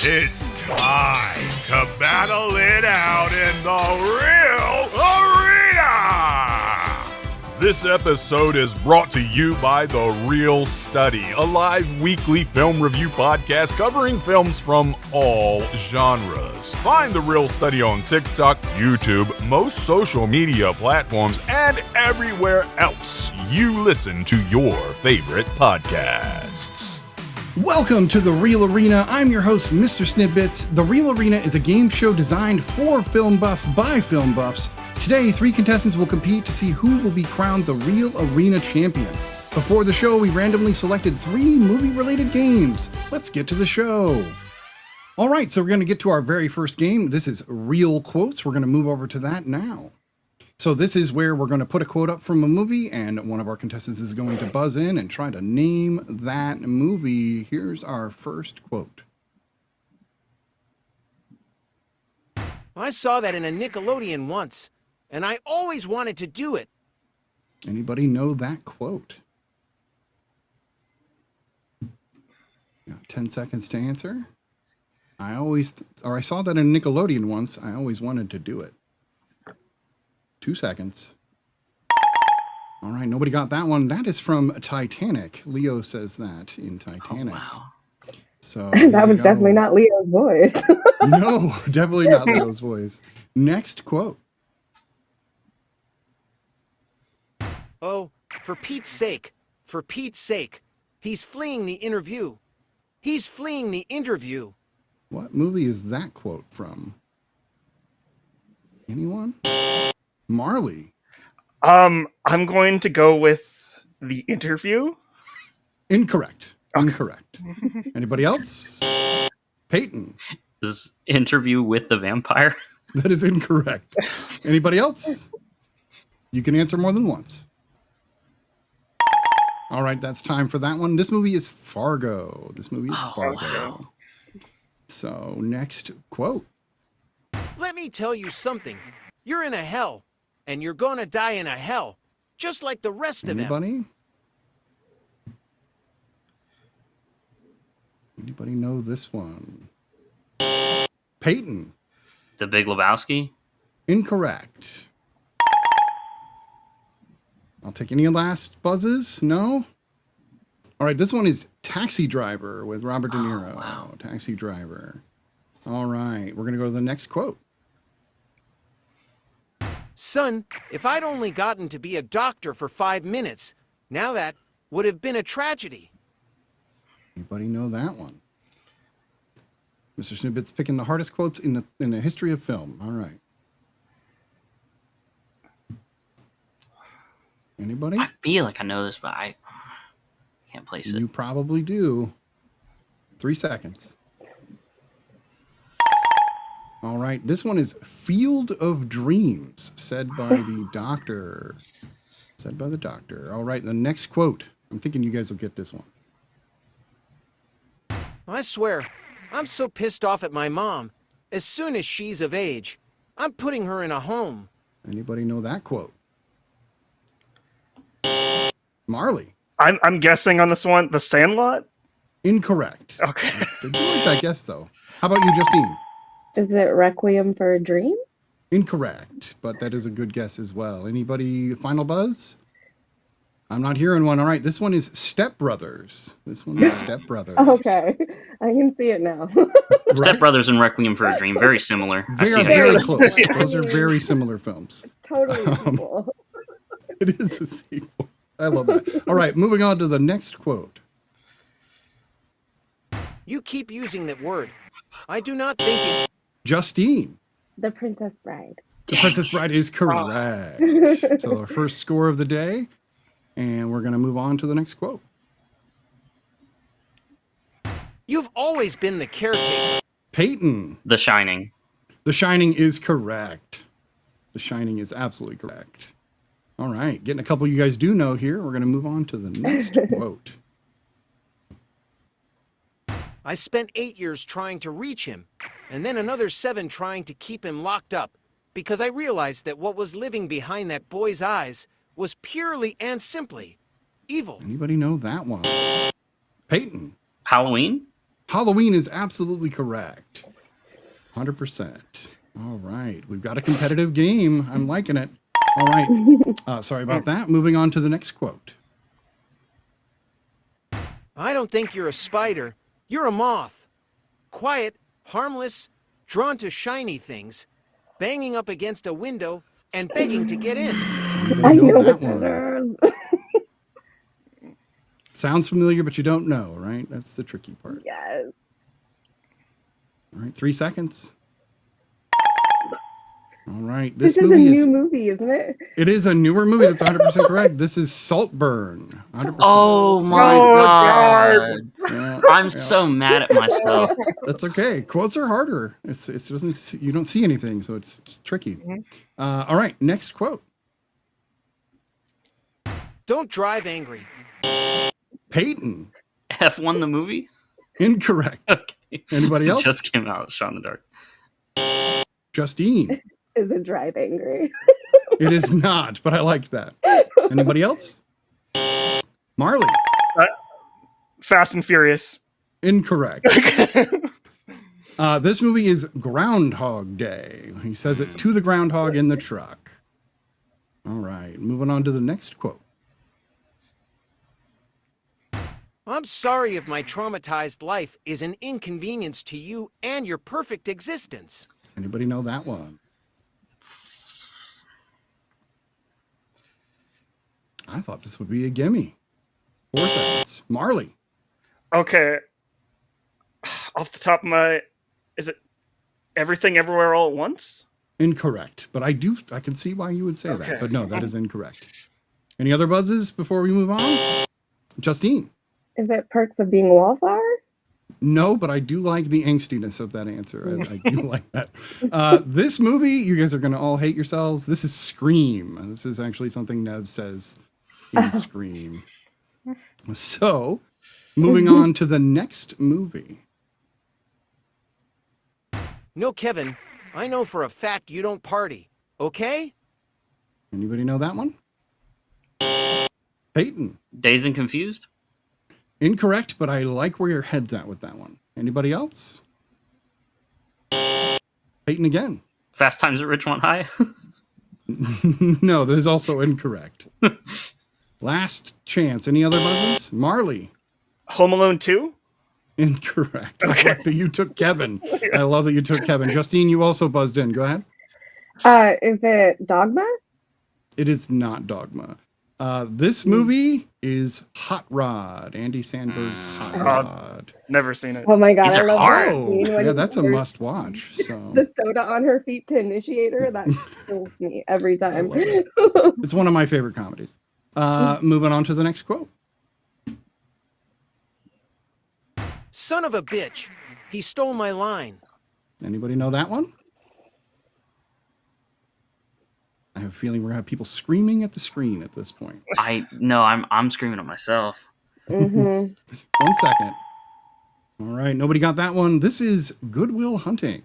It's time to battle it out in the real arena! This episode is brought to you by The Real Study, a live weekly film review podcast covering films from all genres. Find The Real Study on TikTok, YouTube, most social media platforms, and everywhere else you listen to your favorite podcasts. Welcome to The Real Arena. I'm your host, Mr. Snidbits. The Real Arena is a game show designed for film buffs by film buffs. Today, 3 contestants will compete to see who will be crowned the Real Arena champion. Before the show, we randomly selected 3 movie-related games. Let's get to the show. All right, so we're going to get to our very first game. This is Real Quotes. We're going to move over to that now. So this is where we're going to put a quote up from a movie, and one of our contestants is going to buzz in and try to name that movie. Here's our first quote. I saw that in a Nickelodeon once, and I always wanted to do it. Anybody know that quote? Got 10 seconds to answer. I saw that in Nickelodeon once. I always wanted to do it. 2 seconds. All right, nobody got that one. That is from Titanic. Leo says that in Titanic. Oh, wow. So that was definitely not Leo's voice. No, definitely not Leo's voice. Next quote. Oh, for Pete's sake, he's fleeing the interview. He's fleeing the interview. What movie is that quote from? Anyone? Marley. I'm going to go with The Interview. Incorrect. Okay. Incorrect. Anybody else? Peyton. This Interview with the Vampire. That is incorrect. Anybody else? You can answer more than once. All right, that's time for that one. This movie is Fargo. Fargo. Wow. So, next quote. Let me tell you something. You're in a hell, and you're gonna die in a hell, just like the rest of them. Anybody know this one? Peyton. The Big Lebowski. Incorrect. I'll take any last buzzes. No? All right, this one is Taxi Driver with Robert De Niro. Wow. Taxi Driver. All right, we're going to go to the next quote. Son, if I'd only gotten to be a doctor for 5 minutes, now that would have been a tragedy. Anybody know that one? Mr. Snoopit's picking the hardest quotes in the history of film. All right. Anybody? I feel like I know this, but I can't place it. You probably do. 3 seconds. All right. This one is Field of Dreams, said by the doctor. Said by the doctor. All right. The next quote. I'm thinking you guys will get this one. I swear, I'm so pissed off at my mom. As soon as she's of age, I'm putting her in a home. Anybody know that quote? Marley. I'm guessing on this one, The Sandlot? Incorrect. Okay. Did you like that guess, though? How about you, Justine? Is it Requiem for a Dream? Incorrect, but that is a good guess as well. Anybody final buzz? I'm not hearing one. All right, this one is Step Brothers. Okay, I can see it now. Step Brothers and Requiem for a Dream, very similar. They are very close. Those are very similar films. Totally cool. It is a sequel. I love that. All right, moving on to the next quote. You keep using that word. I do not think it... Justine. The Princess Bride. The Princess Bride is correct. So our first score of the day. And we're going to move on to the next quote. You've always been the caretaker. Peyton. The Shining. The Shining is correct. The Shining is absolutely correct. All right. Getting a couple you guys do know here. We're going to move on to the next quote. I spent 8 years trying to reach him, and then another 7 trying to keep him locked up, because I realized that what was living behind that boy's eyes was purely and simply evil. Anybody know that one? Peyton. Halloween? Halloween is absolutely correct. 100%. All right. We've got a competitive game. I'm liking it. All right. Sorry about that. Moving on to the next quote. I don't think you're a spider. You're a moth. Quiet, harmless, drawn to shiny things, banging up against a window and begging to get in. I know that the one. Sounds familiar, but you don't know, right? That's the tricky part. Yes. All right, 3 seconds. All right, This is a new movie, isn't it? It is a newer movie. That's 100% correct. This is Saltburn. 100%. Oh my god! Yeah, I'm so mad at myself. That's okay. Quotes are harder. You don't see anything, so it's tricky. All right, next quote. Don't drive angry. Peyton. F1 the movie? Incorrect. Okay. Anybody else? Just came out. Shot in the dark. Justine. Is it Drive Angry? It is not, but I liked that. Anybody else? Marley. Fast and Furious. Incorrect. This movie is Groundhog Day. He says it to the groundhog in the truck. All right, moving on to the next quote. I'm sorry if my traumatized life is an inconvenience to you and your perfect existence. Anybody know that one? I thought this would be a gimme. 4 seconds. Marley. Okay. Off the top of my... Is it Everything Everywhere All at Once? Incorrect, but I can see why you would say Okay. that. But no, that is incorrect. Any other buzzes before we move on? Justine. Is it Perks of Being a Wallflower? No, but I do like the angstiness of that answer. I do like that. This movie, you guys are going to all hate yourselves. This is Scream. This is actually something Nev says in Scream. So, moving on to the next movie. No, Kevin, I know for a fact you don't party, okay? Anybody know that one? Peyton. Dazed and Confused? Incorrect, but I like where your head's at with that one. Anybody else? Peyton again. Fast Times at Ridgemont High? No, that is also incorrect. Last chance. Any other buzzes? Marley. Home Alone 2? Incorrect. Okay. I like that you took Kevin. I love that you took Kevin. Justine, you also buzzed in. Go ahead. Is it Dogma? It is not Dogma. This movie is Hot Rod. Andy Samberg's Hot Rod. Never seen it. Oh my god, These I are love hard. that scene when Yeah, that's a there's must watch. So the soda on her feet to initiate her. That kills me every time. love it. It's one of my favorite comedies. Moving on to the next quote. Son of a bitch, he stole my line. Anybody know that one? I have a feeling we're gonna have people screaming at the screen at this point. I'm screaming at myself. 1 second. All right, nobody got that one. This is Good Will Hunting.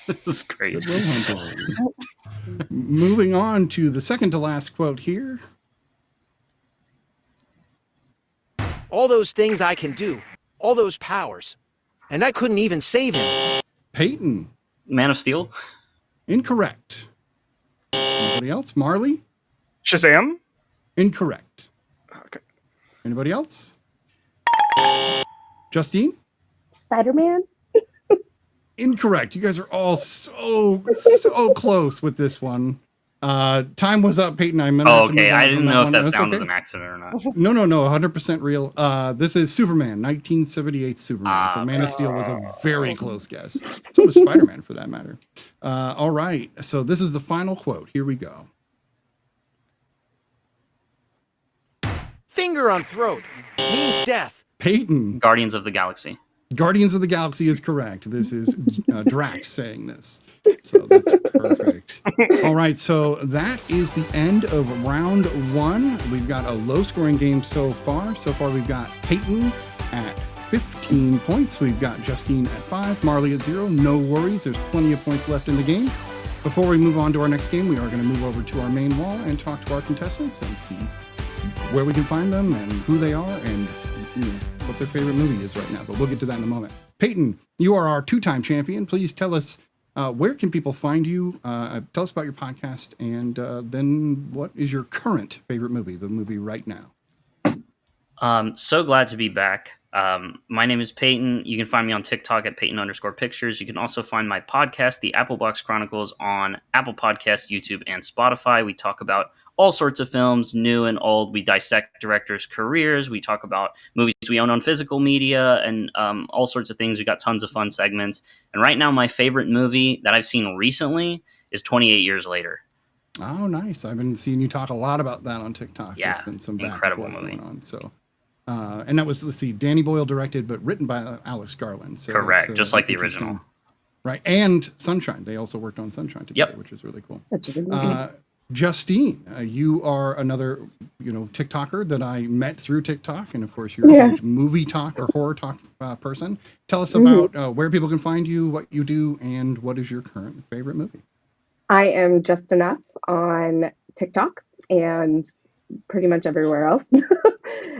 This is crazy. Good Will Hunting. Moving on to the second to last quote here. All those things I can do, all those powers, and I couldn't even save him. Peyton. Man of Steel? Incorrect. Anybody else? Marley. Shazam? Incorrect. Okay. Anybody else? Justine. Spider-Man? Incorrect. You guys are all so close with this one. Time was up, Peyton. I meant Oh, to move okay. on I from didn't know if one. that That's sound was okay. an accident or not. No, 100% real. This is Superman, 1978 Superman. So Man of Steel was a very close guess. So was Spider-Man, for that matter. All right. So this is the final quote. Here we go. Finger on throat means death. Peyton. Guardians of the Galaxy. Guardians of the Galaxy is correct. This is Drax saying this. So that's perfect. All right, so that is the end of round one. We've got a low-scoring game so far. So far, we've got Peyton at 15 points. We've got Justine at 5, Marley at 0. No worries, there's plenty of points left in the game. Before we move on to our next game, we are going to move over to our main wall and talk to our contestants and see where we can find them and who they are and what their favorite movie is right now, but we'll get to that in a moment. Peyton, you are our 2-time champion. Please tell us where can people find you? Tell us about your podcast, and then what is your current favorite movie, the movie right now? So glad to be back. My name is Peyton. You can find me on TikTok at Peyton_pictures. You can also find my podcast, The Apple Box Chronicles, on Apple Podcasts, YouTube, and Spotify. We talk about all sorts of films, new and old. We dissect directors' careers. We talk about movies we own on physical media and all sorts of things. We got tons of fun segments. And right now, my favorite movie that I've seen recently is 28 Years Later. Oh, nice. I've been seeing you talk a lot about that on TikTok. Yeah, there's been some incredible movie going on. So, and that was, let's see, Danny Boyle directed, but written by Alex Garland. So correct, just like the original. Right, and Sunshine. They also worked on Sunshine together, which is really cool. That's a good movie. Justine, you are another, TikToker that I met through TikTok, and of course, you're a huge movie talk or horror talk person. Tell us about where people can find you, what you do, and what is your current favorite movie. I am Just Enough on TikTok and pretty much everywhere else.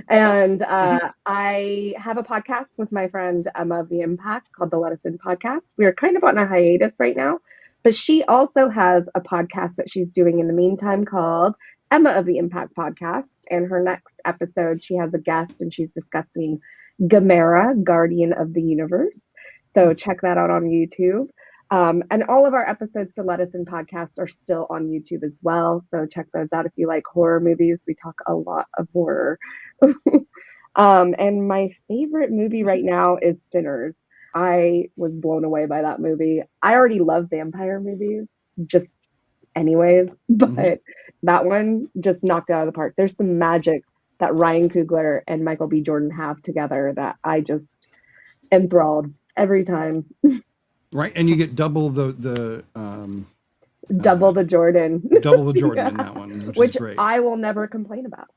And I have a podcast with my friend Emma of the Impact called the Let Us In Podcast. We are kind of on a hiatus right now, but she also has a podcast that she's doing in the meantime called Emma of the Impact Podcast. And her next episode, she has a guest and she's discussing Gamera, Guardian of the Universe. So check that out on YouTube. And all of our episodes for Let Us In Podcasts are still on YouTube as well. So check those out if you like horror movies. We talk a lot of horror. And my favorite movie right now is Sinners. I was blown away by that movie. I already love vampire movies, just anyways, but that one just knocked it out of the park. There's some magic that Ryan Coogler and Michael B. Jordan have together that I just enthralled every time. Right, and you get double the double the Jordan. Double the Jordan in that one, which is great. I will never complain about.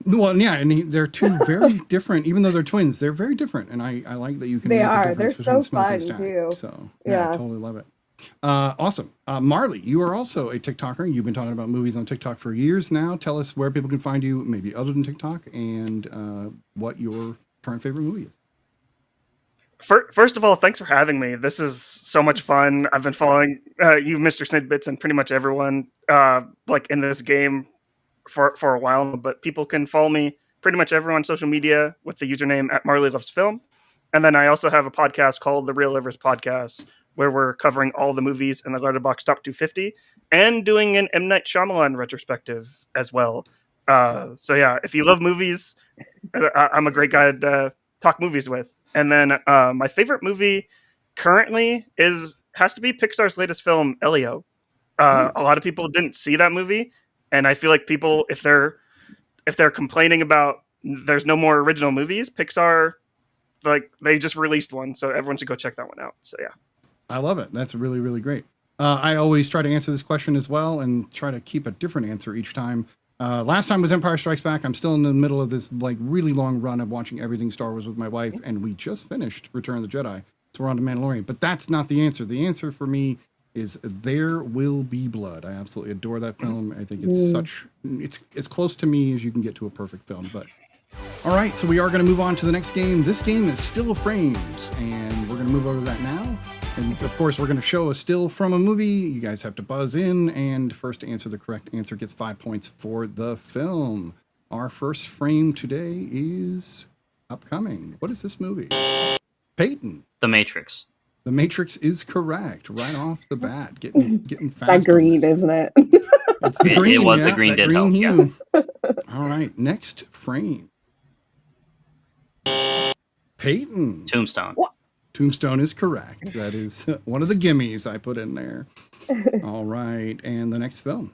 Well, yeah, and they're two very different, even though they're twins, they're very different. And I like that you can They make are. a difference They're between so Smoke fun, and Stack. too. So, yeah, I totally love it. Awesome. Marley, you are also a TikToker. You've been talking about movies on TikTok for years now. Tell us where people can find you, maybe other than TikTok, and what your current favorite movie is. First of all, thanks for having me. This is so much fun. I've been following you, Mr. Snidbits, and pretty much everyone like in this game for a while. But people can follow me pretty much everyone on social media with the username at Marley Loves Film. And then I also have a podcast called The Real Livers Podcast, where we're covering all the movies in the Letterboxd Top 250 and doing an M. Night Shyamalan retrospective as well. So yeah, if you love movies, I'm a great guy to talk movies with. And then my favorite movie currently has to be Pixar's latest film, Elio. A lot of people didn't see that movie, and I feel like people, if they're complaining about there's no more original movies, Pixar, like, they just released one, so everyone should go check that one out. So yeah, I love it. That's really, really great. I always try to answer this question as well, and try to keep a different answer each time. Last time was Empire Strikes Back. I'm still in the middle of this like really long run of watching everything Star Wars with my wife, and we just finished Return of the Jedi, so we're on to Mandalorian. But that's not the answer. The answer for me is There Will Be Blood. I absolutely adore that film. I think it's as close to me as you can get to a perfect film. But all right, so we are going to move on to the next game. This game is Still Frames, and we're going to move over to that now. And of course, we're going to show a still from a movie. You guys have to buzz in, and first to answer the correct answer gets 5 points for the film. Our first frame today is upcoming. What is this movie? Peyton. The Matrix. The Matrix is correct right off the bat. Getting fast. That green, isn't it? It's the green. It was the green did help. Hue. Yeah. All right, next frame. Peyton. Tombstone. What? Tombstone is correct. That is one of the gimmies I put in there. All right, and the next film.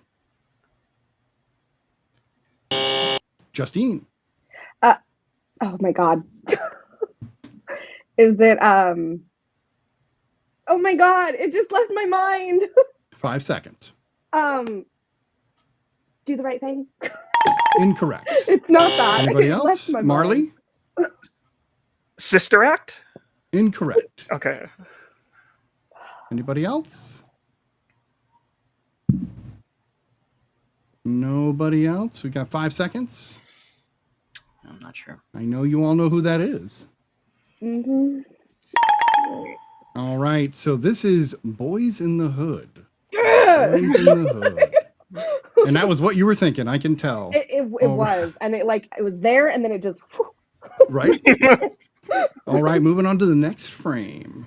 Justine. Oh my God. Is it oh my God, it just left my mind. 5 seconds. Do the Right Thing. Incorrect. It's not that. Anybody It else? left my Marley? mind. Sister Act. Incorrect. Okay. Anybody else? Nobody else? We got 5 seconds. I'm not sure. I know you all know who that is. Mm-hmm. All right, so this is Boys in the Hood. Boys in the Hood. And that was what you were thinking, I can tell. It was, and it was there, and then it just. Right? All right, moving on to the next frame.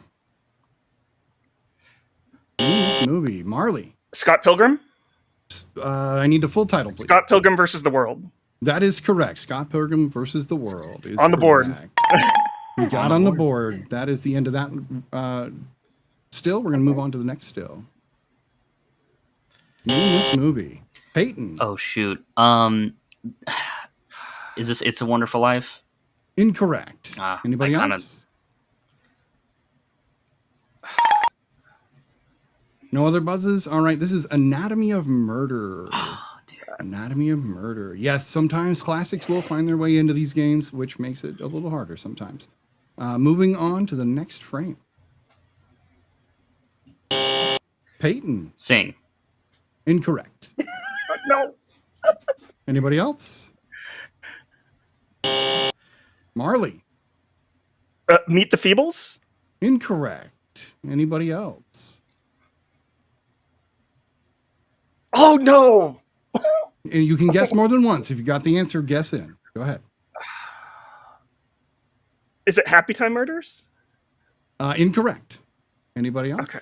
This movie, Marley. Scott Pilgrim. I need the full title, please. Scott Pilgrim versus the World. That is correct. Scott Pilgrim versus the World is On the board. correct. We got on the board. That is the end of that. Still, we're going to move on to the next still. Name this movie. Peyton. Oh shoot. Is this It's a Wonderful Life? Incorrect. Anybody else? No other buzzes? All right, this is Anatomy of Murder. Oh, dear. Anatomy of Murder. Yes, sometimes classics will find their way into these games, which makes it a little harder sometimes. Moving on to the next frame. Peyton. Sing. Incorrect. No. Anybody else? Marley. Meet the Feebles. Incorrect. Anybody else? Oh no. And you can guess more than once. If you got the answer, guess in. Go ahead. Is it Happy Time Murders? Incorrect. Anybody else? Okay.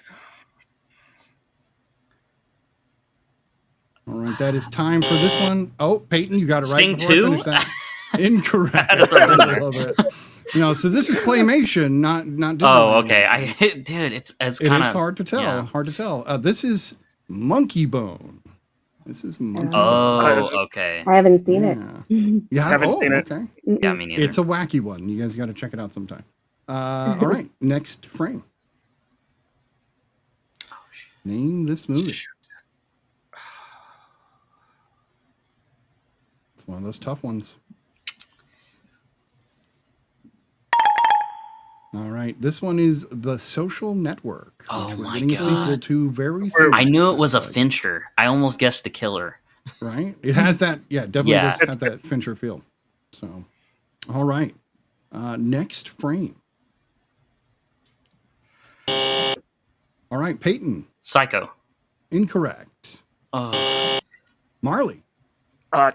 All right, that is time for this one. Oh, Peyton, you got it right. Sting before I 2? finish that. Incorrect. I love it. So this is claymation, not digital Oh, okay. animation. Dude, it's It kind is of hard to tell. yeah. Hard to tell. This is Monkey Bone. This is Monkey Bone. Oh, okay. I haven't seen it. You Haven't seen it. Okay. Yeah, me neither. It's a wacky one. You guys got to check it out sometime. All right, next frame. Name this movie. It's one of those tough ones. All right, this one is The Social Network. Oh which we're my getting a sequel God. to very soon. I knew it was a Like, Fincher. I almost guessed The Killer. right? It has that, definitely Yeah. does have that Fincher feel. So, all right. Next frame. All right, Peyton. Psycho. Incorrect. Oh, Marley.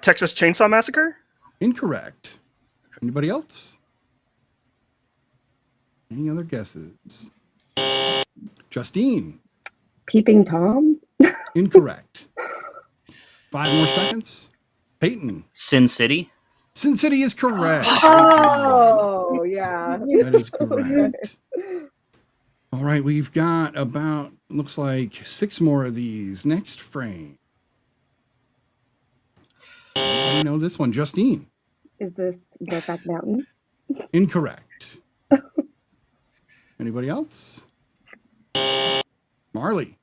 Texas Chainsaw Massacre. Incorrect. Anybody else? Any other guesses? Justine. Peeping Tom. Incorrect. 5 more seconds. Peyton. Sin City. Sin City is correct. Oh, yeah. That is correct. All right, we've got about, looks like 6 more of these. Next frame. I know this one. Justine. Is this Brokeback Mountain? Incorrect. Anybody else? Marley.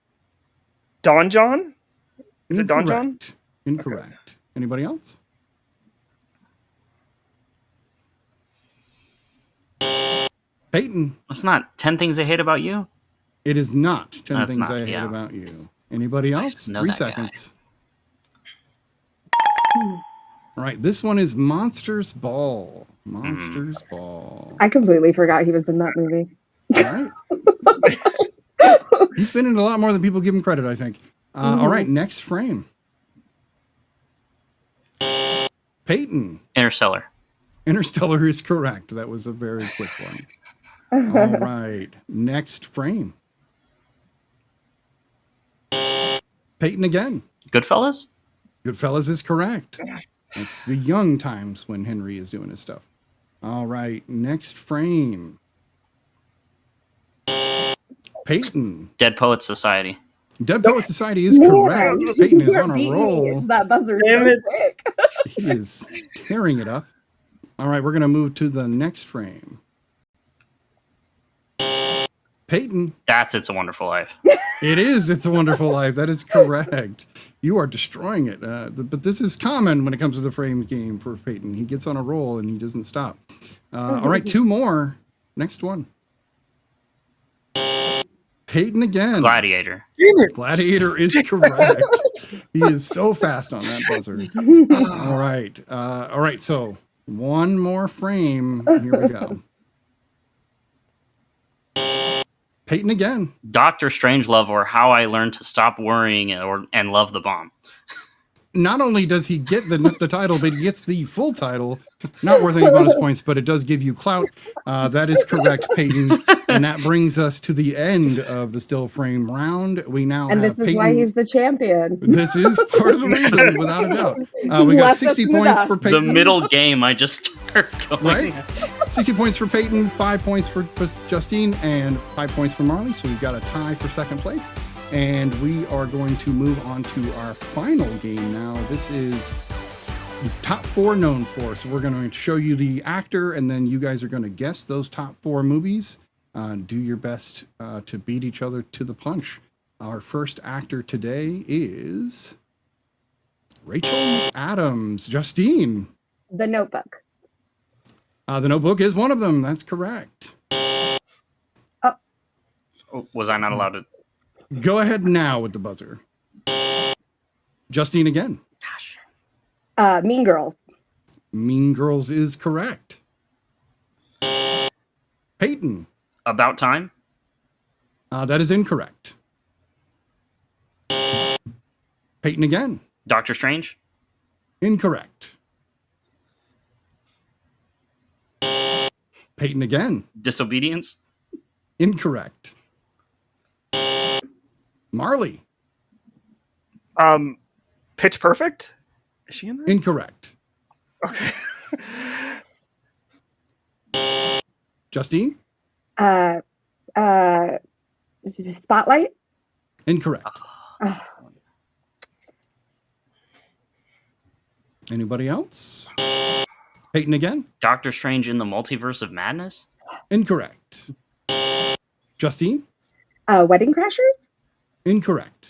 Don John. Is it Don John? Incorrect. Anybody else? Peyton. It's not 10 Things I Hate About You. It is not 10 That's Things not- I Hate yeah. About You. Anybody I else? just know 3 that guy. seconds. All right, this one is Monsters Ball. Monsters Ball. I completely forgot he was in that movie. All right. He's been in a lot more than people give him credit, I think. All right, next frame. Peyton. Interstellar. Interstellar is correct. That was a very quick one. All right, next frame. Peyton again. Goodfellas. Goodfellas is correct. It's the young times when Henry is doing his stuff. All right, next frame. Peyton. Dead Poets Society. Dead Poet Society is Man, correct. Peyton is you are on a beating me. roll. That buzzer Damn so it. quick. He is tearing it up. All right, we're going to move to the next frame. Peyton. That's It's a Wonderful Life. It is. It's a Wonderful Life. That is correct. You are destroying it. But this is common when it comes to the frame game for Peyton. He gets on a roll and he doesn't stop. All right, 2 more. Next one. Peyton again. Gladiator. Gladiator is correct. He is so fast on that buzzer. All right. So One more frame. Here we go. Peyton again. Doctor Strangelove, or How I Learned to Stop Worrying and Love the Bomb. Not only does he get the title, but he gets the full title. Not worth any bonus points, but it does give you clout. That is correct, Peyton. And that brings us to the end of the still frame round. We now And have this is Peyton. why he's the champion. This is part of the reason, without a doubt. We got Left 60 us in the points dust. for Peyton. The middle game, I just start going. Right? 60 points for Peyton, 5 points for Justine, and 5 points for Marley. So we've got a tie for second place. And we are going to move on to our final game now. This is top 4 known for. So we're going to show you the actor, and then you guys are going to guess those top 4 movies. Do your best to beat each other to the punch. Our first actor today is Rachel Adams. Justine. The Notebook. The Notebook is one of them. That's correct. Oh, was I not allowed to? Go ahead now with the buzzer. Justine again. Gosh. Mean Girls. Mean Girls is correct. Peyton. About Time. That is incorrect. Peyton again. Doctor Strange. Incorrect. Peyton again. Disobedience. Incorrect. Marley. Pitch Perfect. Is she in that? Incorrect. Okay. Justine. Spotlight. Incorrect. Oh, Anybody else? Peyton again. Doctor Strange in the Multiverse of Madness. Incorrect. Justine. Wedding Crashers. Incorrect.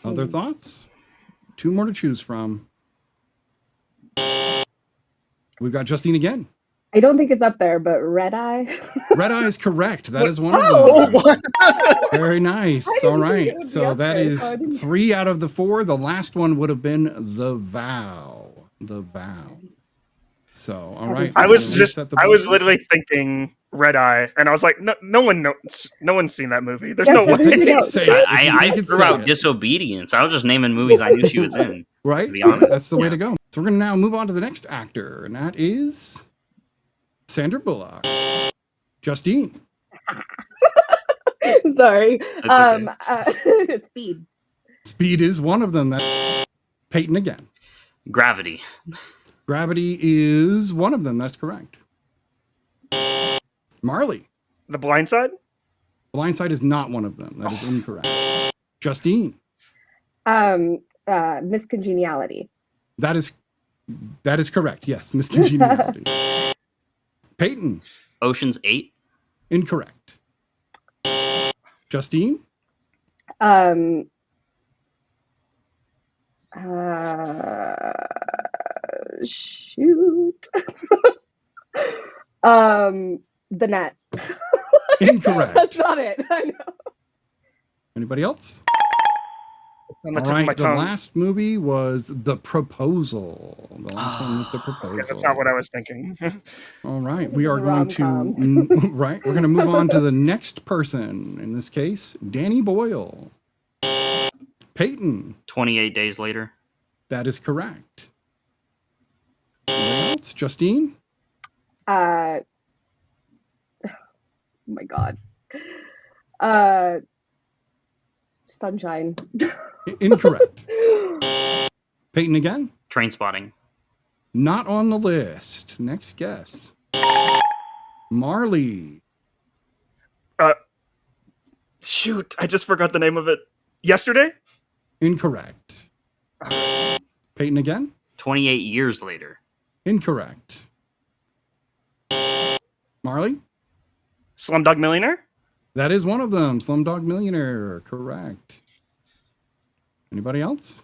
Other thoughts? 2 more to choose from. We've got Justine again. I don't think it's up there, but Red Eye. Red Eye is correct. That is one of Oh! them. Very nice. I didn't All think right. it would be So up that there, is so I didn't- 3 out of the 4. The last one would have been The Vow. The Vow. So, all right. I was Reset the I was buzzer. literally thinking Red Eye, and I was like, no one knows. No one's seen that movie. There's Yes, no yes, If you way. yes. could say it, if you I could threw say out it, Disobedience. I was just naming movies I knew she was in. right? to be honest. That's the way Yeah. to go. So we're going to now move on to the next actor, and that is Sandra Bullock. Justine. Sorry. okay. Speed. Speed is one of them. That's Peyton again. Gravity. Gravity is one of them. That's correct. Marley. The Blind Side. Blindside is not one of them. That is incorrect. Justine. Miss Congeniality. That is correct. Yes, Miscongeniality. Peyton. Ocean's 8. Incorrect. Justine. Shoot. The Net. Incorrect. That's not it. I know. Anybody else? It's on the All tip of my right. The tongue. last movie was The Proposal. The last one was The Okay, Proposal. that's not what I was thinking. All right, we are The going to rom-com. right. We're going to move on to the next person. In this case, Danny Boyle. Peyton. 28 Days Later. That is correct. Anybody else? Justine. Oh my God. Sunshine. Incorrect. Peyton again. Trainspotting. Not on the list. Next guess. Marley. Shoot, I just forgot the name of it. Yesterday? Incorrect. Peyton again. 28 Years Later. Incorrect. Marley. Slumdog Millionaire? That is one of them. Slumdog Millionaire. Correct. Anybody else?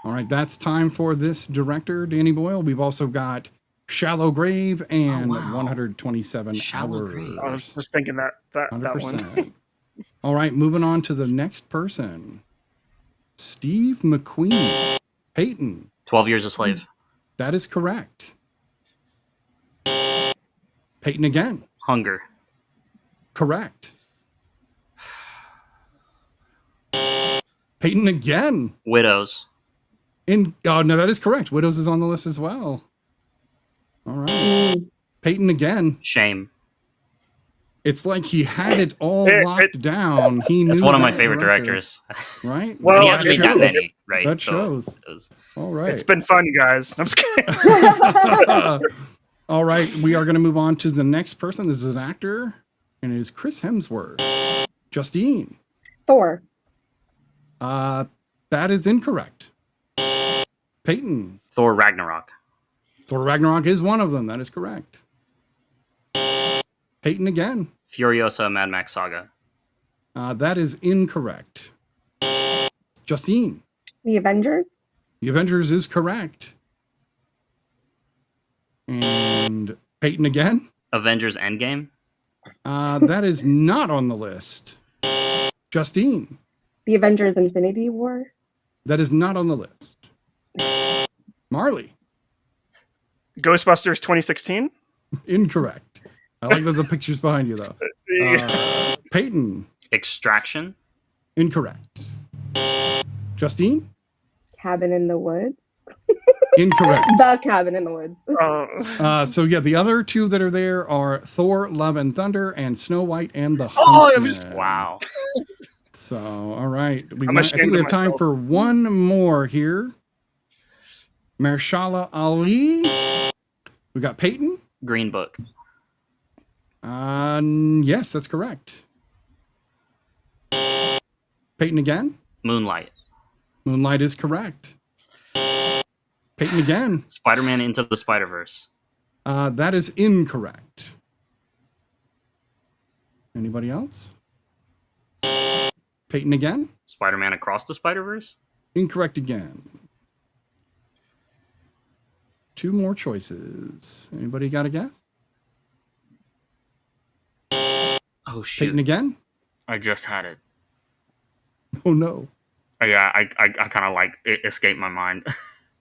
All right, that's time for this director, Danny Boyle. We've also got Shallow Grave and Oh, wow. 127 Shallow Hours. Grave. I was just thinking that one. 100%. All right, moving on to the next person. Steve McQueen. Peyton. 12 Years a Slave. That is correct. Peyton again. Hunger. Correct. Peyton again. Widows. Oh, no, that is correct. Widows is on the list as well. All right. Peyton again. Shame. It's like he had it all locked down. He knew. It's one of my that favorite director, directors. right? Well, And he hasn't made that shows. many, right? That So shows. it was- All right. It's been fun, guys. I'm just kidding. All right. We are going to move on to the next person. This is an actor, and it is Chris Hemsworth. Justine. Thor. That is incorrect. Peyton. Thor Ragnarok. Thor Ragnarok is one of them. That is correct. Peyton again. Furiosa Mad Max Saga. That is incorrect. Justine. The Avengers. The Avengers is correct. And Peyton again. Avengers Endgame. That is not on the list. Justine. The Avengers Infinity War. That is not on the list. Marley. Ghostbusters 2016. Incorrect. I like the pictures behind you, though. Peyton. Extraction. Incorrect. Justine. Cabin in the Woods. Incorrect. The Cabin in the Woods. So yeah, the other two that are there are Thor: Love and Thunder and Snow White and the Huntsman. Wow. So all right, I think ashamed we of have time myself. for one more here. Mahershala Ali. We got Peyton. Green Book. Yes, that's correct. Peyton again. Moonlight. Moonlight is correct. Peyton again. Spider-Man Into the Spider-Verse. That is incorrect. Anybody else? Peyton again. Spider-Man Across the Spider-Verse. Incorrect again. Two more choices. Anybody got a guess? Oh shoot! Peyton again. I just had it. Oh no. Yeah, I kind of like it escaped my mind.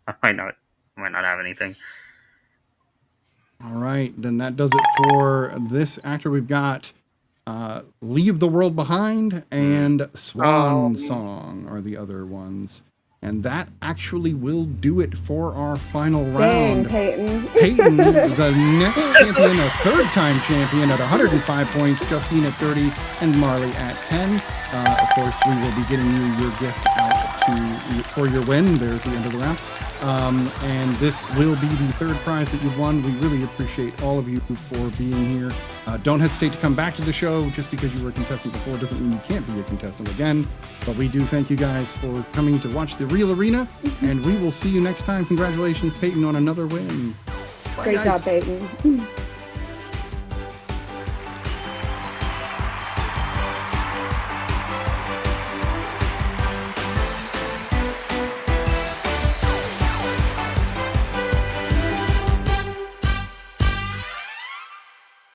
I might not have anything. All right, then that does it for this actor. We've got Leave the World Behind and Swan Song are the other ones. And that actually will do it for our final Dang, round. Peyton. Peyton, the next champion, a third-time champion at 105 points, Justine at 30, and Marley at 10. Of course, we will be getting you your gift out for your win. There's the end of the round. And this will be the third prize that you've won. We really appreciate all of you for being here. Don't hesitate to come back to the show. Just because you were a contestant before doesn't mean you can't be a contestant again. But we do thank you guys for coming to watch The Real Arena, and we will see you next time. Congratulations, Peyton, on another win. Bye, Great guys. job, Peyton.